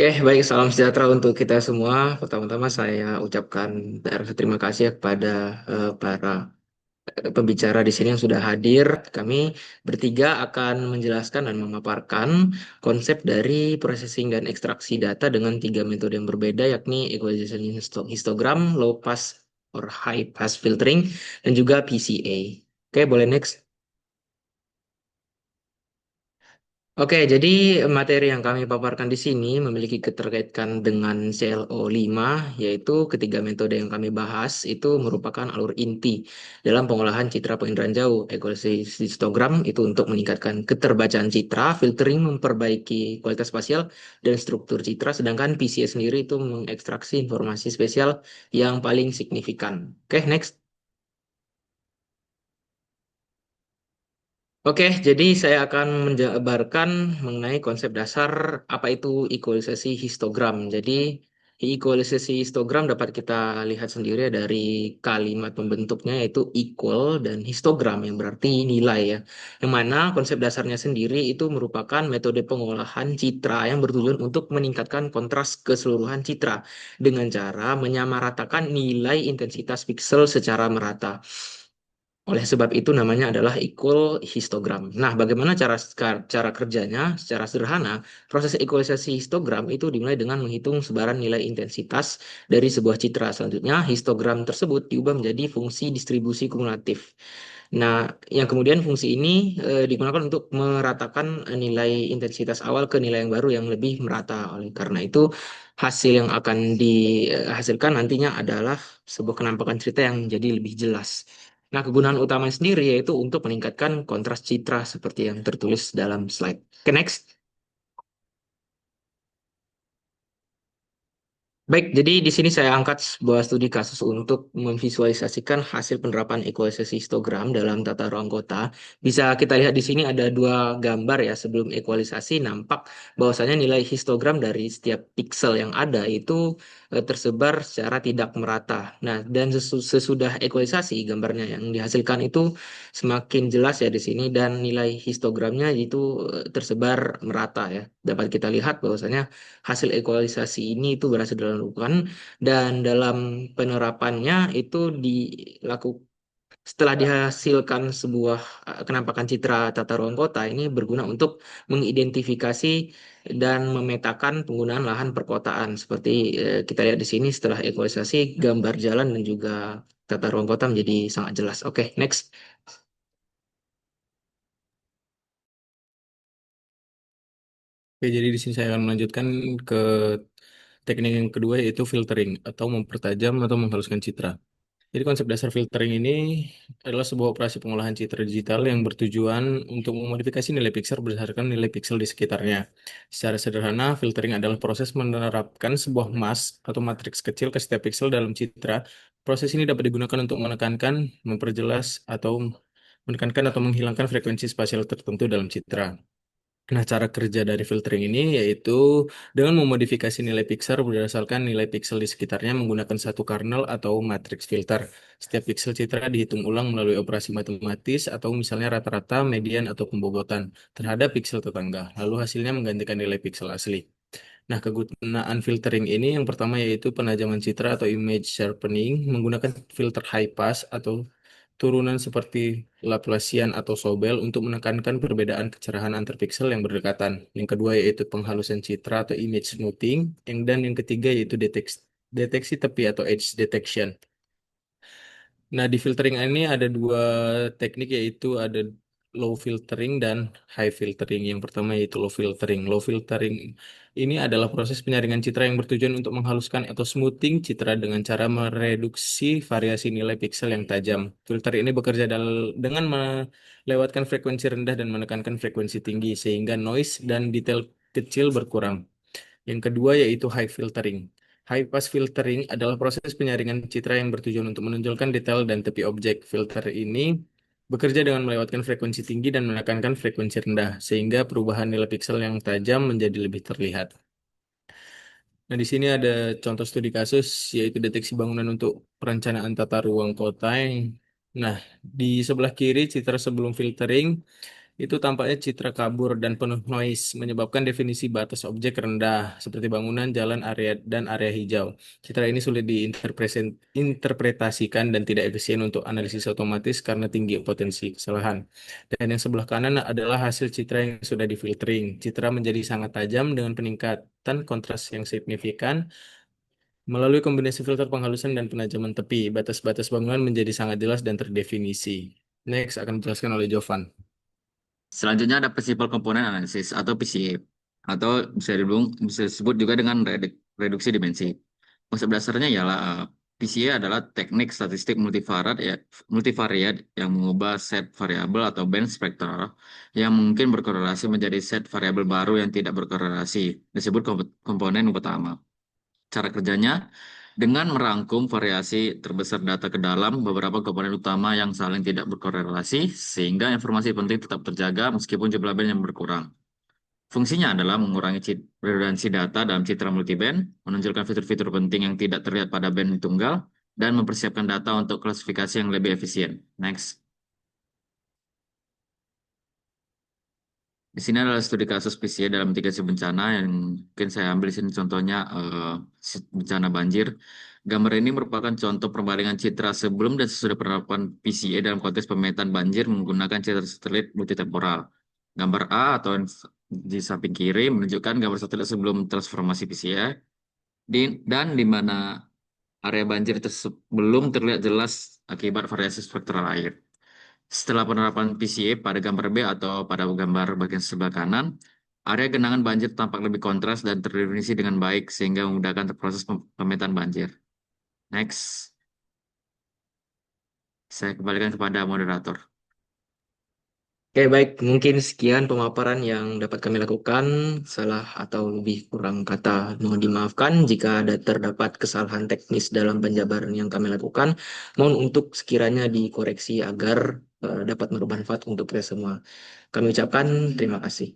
Oke, baik. Salam sejahtera untuk kita semua. Pertama-tama saya ucapkan rasa terima kasih ya kepada para pembicara di sini yang sudah hadir. Kami bertiga akan menjelaskan dan memaparkan konsep dari processing dan ekstraksi data dengan tiga metode yang berbeda, yakni equalization histogram, low pass or high pass filtering, dan juga PCA. Oke, boleh next. Oke, jadi materi yang kami paparkan di sini memiliki keterkaitan dengan CLO5, yaitu ketiga metode yang kami bahas itu merupakan alur inti dalam pengolahan citra penginderaan jauh. Equalization histogram itu untuk meningkatkan keterbacaan citra, filtering memperbaiki kualitas spasial dan struktur citra, sedangkan PCA sendiri itu mengekstraksi informasi spesial yang paling signifikan. Oke, next. Oke, jadi saya akan menjabarkan mengenai konsep dasar apa itu equalisasi histogram. Jadi, equalisasi histogram dapat kita lihat sendiri ya dari kalimat pembentuknya yaitu equal dan histogram yang berarti nilai ya. Yang mana konsep dasarnya sendiri itu merupakan metode pengolahan citra yang bertujuan untuk meningkatkan kontras keseluruhan citra dengan cara menyamaratakan nilai intensitas piksel secara merata. Oleh sebab itu namanya adalah equal histogram. Nah, bagaimana cara kerjanya? Secara sederhana, proses equalisasi histogram itu dimulai dengan menghitung sebaran nilai intensitas dari sebuah citra. Selanjutnya, histogram tersebut diubah menjadi fungsi distribusi kumulatif. Nah, yang kemudian fungsi ini digunakan untuk meratakan nilai intensitas awal ke nilai yang baru yang lebih merata. Oleh karena itu, hasil yang akan dihasilkan nantinya adalah sebuah penampakan cerita yang jadi lebih jelas. Nah, kegunaan utama sendiri yaitu untuk meningkatkan kontras citra seperti yang tertulis dalam slide. Oke, next. Baik, jadi di sini saya angkat sebuah studi kasus untuk memvisualisasikan hasil penerapan equalisasi histogram dalam tata ruang kota. Bisa kita lihat di sini ada dua gambar ya. Sebelum equalisasi nampak bahwasanya nilai histogram dari setiap pixel yang ada itu tersebar secara tidak merata. Nah, dan sesudah equalisasi gambarnya yang dihasilkan itu semakin jelas ya di sini dan nilai histogramnya itu tersebar merata ya. Dapat kita lihat bahwasanya hasil ekualisasi ini itu berhasil dilakukan dan dalam penerapannya itu dilakukan setelah dihasilkan sebuah kenampakan citra tata ruang kota ini berguna untuk mengidentifikasi dan memetakan penggunaan lahan perkotaan seperti kita lihat di sini setelah ekualisasi gambar jalan dan juga tata ruang kota menjadi sangat jelas. Oke, next. Oke, jadi di sini saya akan melanjutkan ke teknik yang kedua yaitu filtering atau mempertajam atau menghaluskan citra. Jadi konsep dasar filtering ini adalah sebuah operasi pengolahan citra digital yang bertujuan untuk memodifikasi nilai pixel berdasarkan nilai pixel di sekitarnya. Secara sederhana, filtering adalah proses menerapkan sebuah mask atau matriks kecil ke setiap pixel dalam citra. Proses ini dapat digunakan untuk menekankan, memperjelas, atau menekankan atau menghilangkan frekuensi spasial tertentu dalam citra. Nah, cara kerja dari filtering ini yaitu dengan memodifikasi nilai pixel berdasarkan nilai pixel di sekitarnya menggunakan satu kernel atau matriks filter. Setiap pixel citra dihitung ulang melalui operasi matematis atau misalnya rata-rata, median, atau pembobotan terhadap pixel tetangga. Lalu hasilnya menggantikan nilai pixel asli. Nah, kegunaan filtering ini yang pertama yaitu penajaman citra atau image sharpening menggunakan filter high pass atau turunan seperti Laplacian atau Sobel untuk menekankan perbedaan kecerahan antar pixel yang berdekatan. Yang kedua yaitu penghalusan citra atau image smoothing, dan yang ketiga yaitu deteksi tepi atau edge detection. Nah, di filtering ini ada dua teknik yaitu ada low filtering dan high filtering. Yang pertama yaitu low filtering. Low filtering ini adalah proses penyaringan citra yang bertujuan untuk menghaluskan atau smoothing citra dengan cara mereduksi variasi nilai pixel yang tajam. Filter ini bekerja dengan melewatkan frekuensi rendah dan menekankan frekuensi tinggi sehingga noise dan detail kecil berkurang. Yang kedua yaitu high filtering. High pass filtering adalah proses penyaringan citra yang bertujuan untuk menonjolkan detail dan tepi objek. Filter ini bekerja dengan melewatkan frekuensi tinggi dan menekankan frekuensi rendah, sehingga perubahan nilai pixel yang tajam menjadi lebih terlihat. Nah, di sini ada contoh studi kasus, yaitu deteksi bangunan untuk perencanaan tata ruang kota. Nah, di sebelah kiri citra sebelum filtering Itu tampaknya citra kabur dan penuh noise, menyebabkan definisi batas objek rendah, seperti bangunan, jalan, area, dan area hijau. Citra ini sulit diinterpretasikan dan tidak efisien untuk analisis otomatis karena tinggi potensi kesalahan. Dan yang sebelah kanan adalah hasil citra yang sudah difiltering. Citra menjadi sangat tajam dengan peningkatan kontras yang signifikan. Melalui kombinasi filter penghalusan dan penajaman tepi, batas-batas bangunan menjadi sangat jelas dan terdefinisi. Next akan dijelaskan oleh Jovan. Selanjutnya ada Principal Component Analysis atau PCA atau bisa disebut juga dengan reduksi dimensi. Konsep dasarnya ialah PCA adalah teknik statistik multivariat yang mengubah set variabel atau band spektral yang mungkin berkorelasi menjadi set variabel baru yang tidak berkorelasi, disebut komponen utama. Cara kerjanya dengan merangkum variasi terbesar data ke dalam beberapa komponen utama yang saling tidak berkorelasi, sehingga informasi penting tetap terjaga meskipun jumlah band yang berkurang. Fungsinya adalah mengurangi redundansi data dalam citra multiband, menonjolkan fitur-fitur penting yang tidak terlihat pada band tunggal, dan mempersiapkan data untuk klasifikasi yang lebih efisien. Next. Di sini adalah studi kasus PCA dalam mitigasi bencana yang mungkin saya ambil di sini contohnya bencana banjir. Gambar ini merupakan contoh perbandingan citra sebelum dan sesudah penerapan PCA dalam konteks pemetaan banjir menggunakan citra satelit multitemporal. Gambar A atau yang di samping kiri menunjukkan gambar satelit sebelum transformasi PCA dan di mana area banjir tersebut belum terlihat jelas akibat variasi spektral air. Setelah penerapan PCA pada gambar B atau pada gambar bagian sebelah kanan, area genangan banjir tampak lebih kontras dan terdefinisi dengan baik sehingga memudahkan proses pemetaan banjir. Next, saya kembalikan kepada moderator. Oke, baik. Mungkin sekian pemaparan yang dapat kami lakukan. Salah atau lebih kurang kata mohon dimaafkan jika ada terdapat kesalahan teknis dalam penjabaran yang kami lakukan. Mohon untuk sekiranya dikoreksi agar dapat bermanfaat untuk kita semua. Kami ucapkan terima kasih.